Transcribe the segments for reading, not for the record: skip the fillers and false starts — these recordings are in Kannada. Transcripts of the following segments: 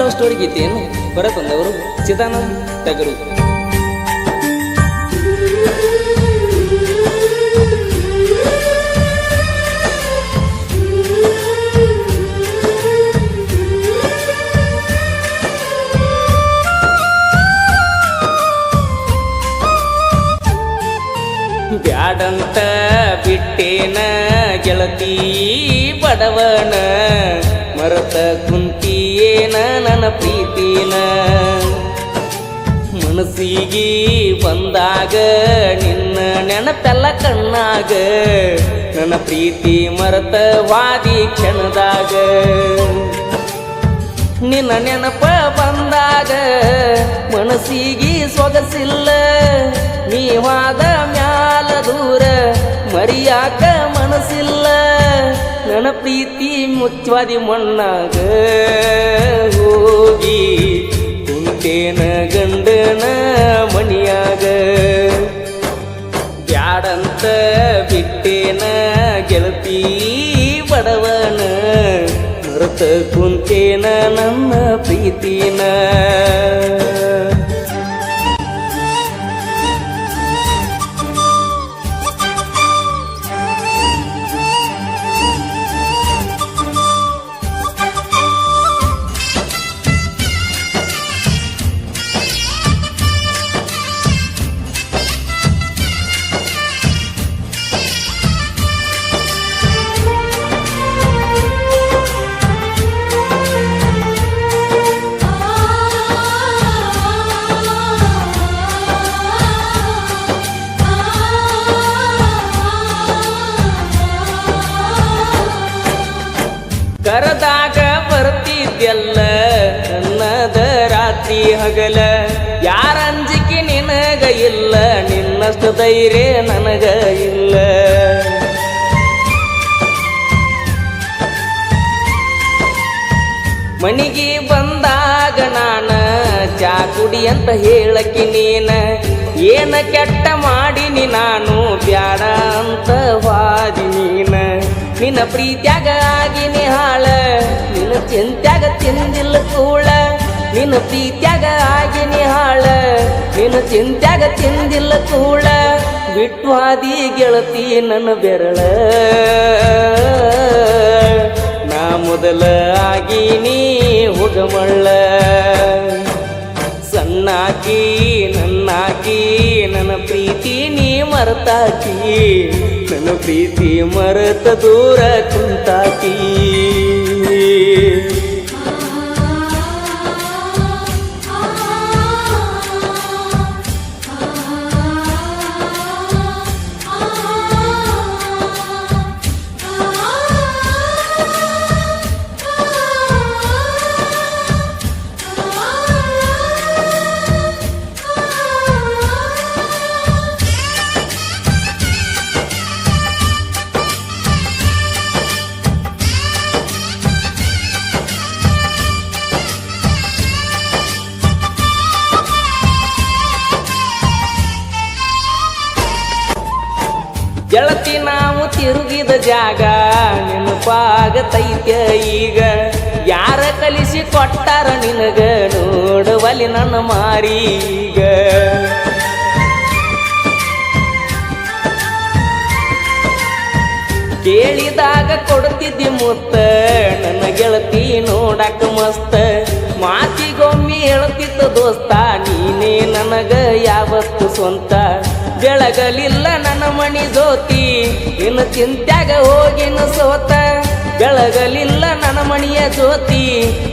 ಲವ್ ಸ್ಟೋರಿ ಗೀತೆಯನ್ನು ಹೊರತಂದವರು ಚಿದಾನಂದ್ ಟಗರು. ಬ್ಯಾಡಂತ ಬಿಟ್ಟೇನ ಗೆಳತಿ ಬಡವನ, ಮರತ ಕುಂತಿಯೇನ ನನ್ನ ಪ್ರೀತಿನ. ಮನಸ್ಸಿಗೆ ಬಂದಾಗ ನಿನ್ನ ನೆನಪೆಲ್ಲ ಕಣ್ಣಾಗ, ನನ್ನ ಪ್ರೀತಿ ಮರತ ವಾದಿ ಕ್ಷಣದಾಗ. ನಿನ್ನ ನೆನಪ ಬಂದಾಗ ಮನಸ್ಸಿಗೆ ಸೊಗಸಿಲ್ಲ, ನೀವಾದ ಮ್ಯಾಲ ದೂರ ಮರಿಯಾಕ ಮನಸ್ಸಿಲ್ಲ. ನನ್ನ ಪ್ರೀತಿ ಮುಚ್ಚವಾದಿ ಮಣ್ಣಾಗ ಹೋಗಿ ಕುಂತೇನ ಗಂಡನ ಮಣಿಯಾಗ. ಬ್ಯಾಡಂತ ಬಿಟ್ಟೇನ ಗೆಳತಿ ಬಡವನ, ಮರೆತ ಕುಂತೇನ ನನ್ನ ಪ್ರೀತಿನ. ಕರದಾಗ ಬರ್ತಿದ್ಯಲ್ಲ ನನ್ನದ ರಾತ್ರಿ ಹಗಲ, ಯಾರ ಅಂಜಿಕೆ ನಿನಗ ಇಲ್ಲ, ನಿನ್ನಷ್ಟು ಧೈರ್ಯ ನನಗ ಇಲ್ಲ. ಮನಿಗೆ ಬಂದಾಗ ನಾನ ಚಾ ಕುಡಿ ಅಂತ ಹೇಳಕ್ಕೆ ನೀನ, ಏನ ಕೆಟ್ಟ ಮಾಡಿನಿ ನಾನು ಬ್ಯಾಡ ಅಂತ ವಾದಿ ನೀನ. ನಿನ್ನ ಪ್ರೀತ್ಯಾಗ ಆಗಿನಿ ಹಾಳ, ನಿನ್ನ ಚಿಂತ್ಯಾಗ ತಿಂದಿಲ್ಲ ಕೂಳ. ನಿನ್ನ ಪ್ರೀತ್ಯಾಗ ಆಗಿನಿ ಹಾಳ, ನಿನ್ನ ಚಿಂತ್ಯಾಗ ತಿಂದಿಲ್ಲ ಕೂಳ. ಬಿಟ್ಟು ಹಾದಿ ಗೆಳತಿ ನನ್ನ ಬೆರಳ, ನಾ ಮೊದಲ ಆಗಿನಿ ಹುಗಮಳ್ಳ. ಸಣ್ಣಾಕಿ ನನ್ನಾಕಿ ನನ್ನ ಪ್ರೀತಿ ನೀ ಮರೆತಾಕಿ, ನನ್ನ ಪ್ರೀತಿ ಮರೆತ ದೂರ ಕುಂತಾಕಿ. ಗೆಳತಿ ನಾವು ತಿರುಗಿದ ಜಾಗ ನೆನಪಾಗತೈತ್ಯ ಈಗ, ಯಾರ ಕಲಿಸಿ ಕೊಟ್ಟಾರ ನಿನಗ ನೋಡುವಲ್ಲಿ ನನ್ನ ಮಾರೀಗ. ಕೇಳಿದಾಗ ಕೊಡ್ತಿದ್ದಿ ಮುತ್ತ ನನ್ನ ಗೆಳತಿ ನೋಡಕ ಮಸ್ತ, ಮಾತಿಗೊಮ್ಮೆ ಹೇಳ್ತಿದ್ದ ದೋಸ್ತ ನೀನೇ ನನಗ ಯಾವತ್ತು ಸ್ವಂತ. ಬೆಳಗಲಿಲ್ಲ ನನ್ನ ಮಣಿ ಜ್ಯೋತಿ, ನಿನ್ನ ಚಿಂತ್ಯಾಗ ಹೋಗಿನ ಸೋತ. ಬೆಳಗಲಿಲ್ಲ ನನ್ನ ಮಣಿಯ ಜ್ಯೋತಿ,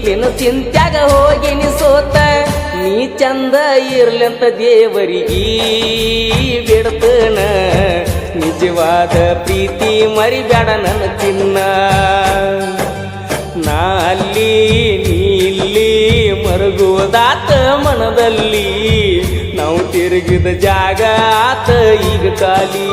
ನಿನ್ನ ಚಿಂತ್ಯಾಗ ಹೋಗಿನಿ ಸೋತ. ನೀ ಚಂದ ಇರ್ಲಂತ ದೇವರಿಗೀ ಬಿಡ್ತನ, ನಿಜವಾದ ಪ್ರೀತಿ ಮರಿಬೇಡ ನನ್ನ ಚಿನ್ನ. ನಾ ಅಲ್ಲಿ ನೀ ಇಲ್ಲಿ ಮರುಗುವುದಾತ ಮನದಲ್ಲಿ, ನಾವು ತಿರುಗಿದ ಜಾಗ ಆತ ಈಗ ಖಾಲಿ.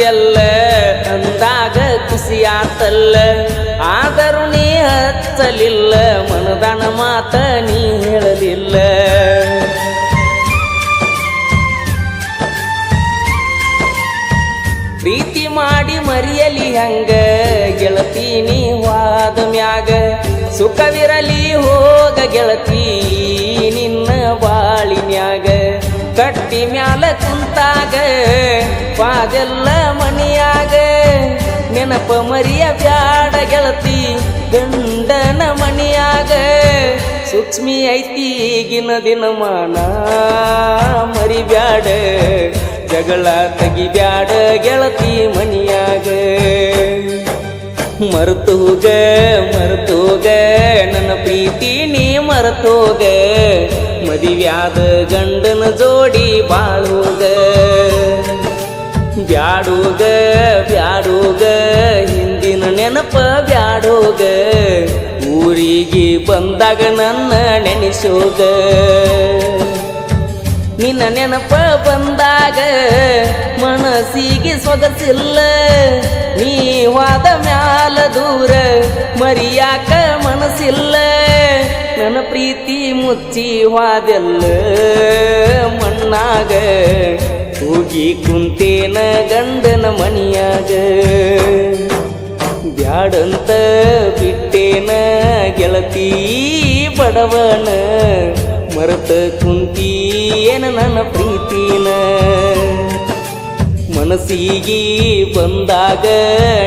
ಬಂದೆಲ್ಲ ಅಂದಾಗ ಖುಷಿಯಾತಲ್ಲ ಆದರೂ ನೀ ಹಚ್ಚಲಿಲ್ಲ ಮನದಾನ ಮಾತ ನೀ ಹೇಳಲಿಲ್ಲ ಪ್ರೀತಿ ಮಾಡಿ ಮರಿಯಲಿ ಹಂಗ ಗೆಳತಿ ನೀ ವಾದ ಮ್ಯಾಗ ಸುಖವಿರಲಿ ಹೋಗ ಗೆಳತಿ ನಿನ್ನ ಬಾಳಿನ್ಯಾಗ ಕಟ್ಟಿ ಮ್ಯಾಲ ಕುಂತಾಗ ಪಾದೆಲ್ಲ ಮನಿಯಾಗ ನೆನಪ ಮರಿಯ ಬ್ಯಾಡ ಗೆಳತಿ ಗಂಡನ ಮನಿಯಾಗ ಸೂಕ್ಷ್ಮಿ ಐತಿ ಈಗಿನ ದಿನಮಾನ ಮರಿಬ್ಯಾಡ ಜಗಳ ತೆಗಿಬ್ಯಾಡ ಗೆಳತಿ ಮನಿಯಾಗ ಮರ್ತೋಗ ನನ್ನ ಪ್ರೀತಿ ನೀ ಮರ್ತೋಗ ಮದಿವ್ಯಾದ ಗಂಡನ ಜೋಡಿ ಬಾಳೋಗ ಬ್ಯಾಡೋಗ ಹಿಂದಿನ ನೆನಪ ಬ್ಯಾಡೋಗ ಊರಿಗೆ ಬಂದಾಗ ನನ್ನ ನೆನೆಸೋಗ ನಿನ್ನ ನೆನಪ ಬಂದಾಗ ಮನಸ್ಸಿಗೆ ಸೊಗಸಿಲ್ಲ ನೀ ವಾದ ಮ್ಯಾಲ ದೂರ ಮರಿಯಾಕ ಮನಸ್ಸಿಲ್ಲ ನನ್ನ ಪ್ರೀತಿ ಮುಚ್ಚಿ ವಾದೆಲ್ಲ ಮಣ್ಣಾಗ ಹೋಗಿ ಕುಂತೇನ ಗಂಡನ ಮನಿಯಾಗ ಬ್ಯಾಡಂತ ಬಿಟ್ಟೇನ ಗೆಳತಿ ಬಡವನ ಮರತ ಕುಂತೀಯೇನ ನನ್ನ ಪ್ರೀತಿನ ಮನಸ್ಸಿಗೆ ಬಂದಾಗ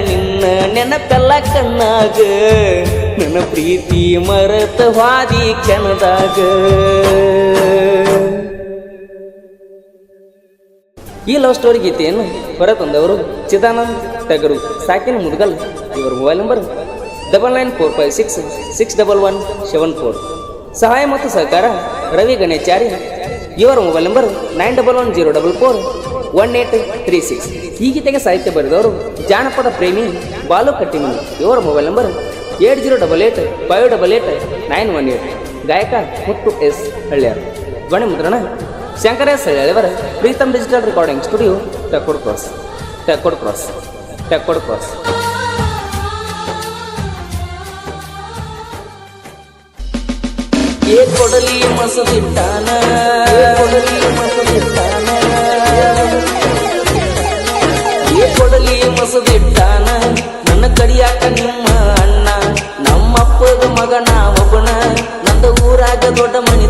ನಿನ್ನ ನೆನಪೆಲ್ಲ ಕಣ್ಣಾಗ ನನ್ನ ಪ್ರೀತಿ ಮರತ ಹಾದಿ ಕ್ಷಣದಾಗ ಈ ಲವ್ ಸ್ಟೋರಿ ಗೀತೆಯನ್ನು ಹೊರತಂದವರು ಚಿದಾನಂದ್ ಟಗರು ಸಾಕಿನ ಮುದ್ಗಲ್ ಇವರ ಮೊಬೈಲ್ ನಂಬರ್ 9945661174 ಸಹಾಯ ಮತ್ತು ಸಹಕಾರ ರವಿ ಗಣೇಚಾರಿ ಇವರ ಮೊಬೈಲ್ ನಂಬರ್ 9110441836 ಈ ಗೀತೆಗೆ ಸಾಹಿತ್ಯ ಬರೆದವರು ಜಾನಪದ ಪ್ರೇಮಿ ಬಾಲು ಕಟ್ಟಿಮನಿ ಇವರ ಮೊಬೈಲ್ ನಂಬರ್ 8088588918 ಗಾಯಕ ಮುತ್ತು ಎಸ್ ಹಳ್ಳ್ಯಾರ ಧ್ವನಿ ಮುದ್ರಣ ಶಂಕರ ಎಸ್ ಹಳ್ಳಿಯವರ Preetham digital recording studio Tekkod cross ಕೊಡಲಿ ಮಸದಿಟ್ಟಾನ ಕೊಡಲಿ ಮಸದಿಟ್ಟಾನ ನನ್ನ ಕಡಿಯಾಕ ನಿಮ್ಮ ಅಣ್ಣ ನಮ್ಮಪ್ಪದ ಮಗನ ಒಬ್ಬನ ನಂದ ಊರಾಗ ದೊಡ್ಡ ಮನಿ